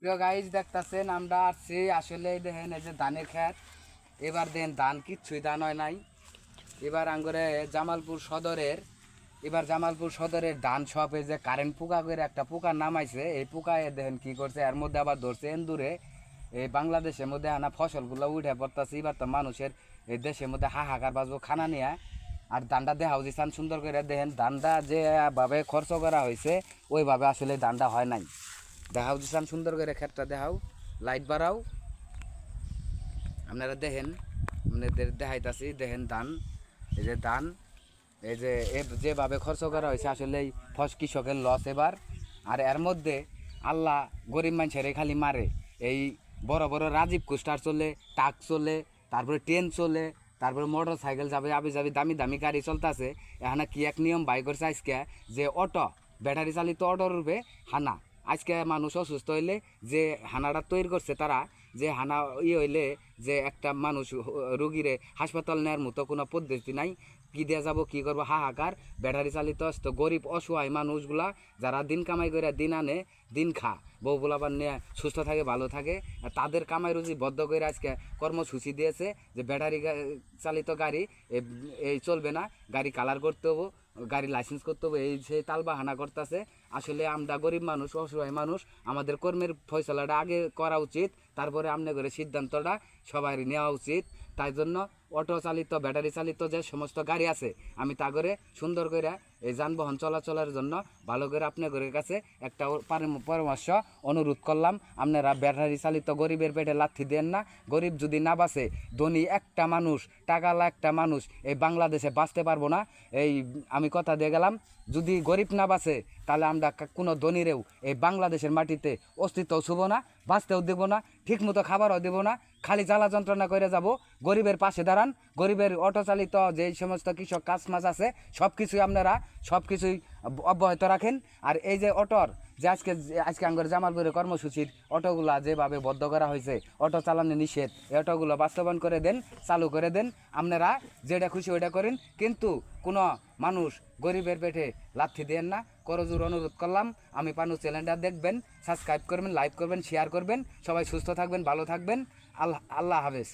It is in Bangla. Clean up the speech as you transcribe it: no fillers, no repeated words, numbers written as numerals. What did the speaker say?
প্রিয় গাইজ দেখতেছেন আমরা আসছি আসলে দেখেন এই যে ধানের ক্ষেত। এবার দেন ধান কিচ্ছুই ধান হয় নাই। এবার আঙ্গরে জামালপুর সদরের ধান সব এই যে কারেন্ট পোকা করে একটা পোকার নামাইছে। এই পোকায় দেখেন কি করছে, এর মধ্যে আবার ধরছে এন্দুরে। এই বাংলাদেশের মধ্যে আনা ফসলগুলো উঠে পড়তেছে। এবার তো মানুষের এই দেশের মধ্যে হাহাকার বাজবো খানা নিয়ে। আর ধানটা দেখাও দিচ্ছেন সুন্দর করে, দেখেন ধানটা যেভাবে খরচ করা হয়েছে ওইভাবে আসলে ধানটা হয় নাই। দেখাও দিচ্ছেন সুন্দর করে ক্ষেতটা দেখাও, লাইট বাড়াও, আপনারা দেখেন, আপনাদের দেখাইতাছি। দেখেন ধান, এই যে ধান, এই যে যেভাবে খরচ করা হয়েছে আসলে এই কৃষকের লস এবার। আর এর মধ্যে আল্লাহ গরিব মানুষের খালি মারে। এই বড় বড় রাজীব কুস্টার চলে, ট্রাক চলে, তারপরে ট্রেন চলে, তারপরে মোটর সাইকেল যাবে, আবি যাবি দামি দামি গাড়ি চলতেছে। এখানে কি এক নিয়ম বাই করছে আজকে, যে অটো, ব্যাটারি চালিত অটোর রূপে হানা। আজকে মানুষ অসুস্থ হইলে যে হানাটা তৈরি করছে তারা, যে হানা হইলে যে একটা মানুষ রুগীরে হাসপাতাল নেওয়ার মতো কোনো পদ্ধতি নাই। কি দেওয়া যাবো, কী করবো, হাহাকার। ব্যাটারি চালিত তো গরিব অসহায় মানুষগুলা যারা দিন কামাই করে দিন আনে দিন খা, বউ পোলাপান নিয়ে সুস্থ থাকে ভালো থাকে, তাদের কামাই রুজি বদ্ধ করে আজকে কর্মসূচি দিয়েছে যে ব্যাটারি চালিত গাড়ি এই চলবে না, গাড়ি কালার করতে হবো, গাড়ি লাইসেন্স করতে হবে, এই সেই তালবাহানা করতেছে। আসলে আমরা গরিব মানুষ, অসহায় মানুষ, আমাদের কর্মের ফয়সলাটা আগে করা উচিত, তারপরে আমনে করে সিদ্ধান্তটা সবাই নেওয়া উচিত। তাই জন্য অটো চালিত, ব্যাটারি চালিত যে সমস্ত গাড়ি আছে, আমি তা করে সুন্দর করে এই যানবাহন চলাচলের জন্য ভালো করে আপনাদের কাছে একটা পরামর্শ অনুরোধ করলাম। আপনারা ব্যাটারি চালিত গরিবের পেটে লাথি দেন না। গরিব যদি না বাঁচে, ধনী একটা মানুষ, টাকালা একটা মানুষ এই বাংলাদেশে বাঁচতে পারবো না। এই আমি কথা দিয়ে গেলাম, যদি গরিব না বাঁচে তাহলে আমরা কোনো ধনীরেও এই বাংলাদেশের মাটিতে অস্তিত্ব ছুব না, বাঁচতেও দেবো না, ঠিকমতো খাবারও দেবো না, খালি জ্বালা যন্ত্রণা করে যাব। গরিবের পাশে দাঁড়ান, গরিবের অটো চালিত যে সমস্ত কৃষক কাজ মাছ আছে সব কিছুই আপনারা সব কিছুই অব্যাহত রাখেন। আর এই যে অটোর যে আজকে আঙ্গর জামালপুরের কর্মসূচির অটোগুলা যেভাবে বদ্ধ করা হয়েছে, অটো চালানো নিষেধ, এই অটোগুলো বাস্তবায়ন করে দেন, চালু করে দেন। আপনারা যেটা খুশি ওইটা করেন, কিন্তু কোনো মানুষ গরিবের পেটে লাথি দেন না, করজোর অনুরোধ করলাম। আমি পানু চ্যানেলটা দেখবেন, সাবস্ক্রাইব করবেন, লাইক করবেন, শেয়ার করবেন। সবাই সুস্থ থাকবেন, ভালো থাকবেন। আল্লাহ হাফেজ।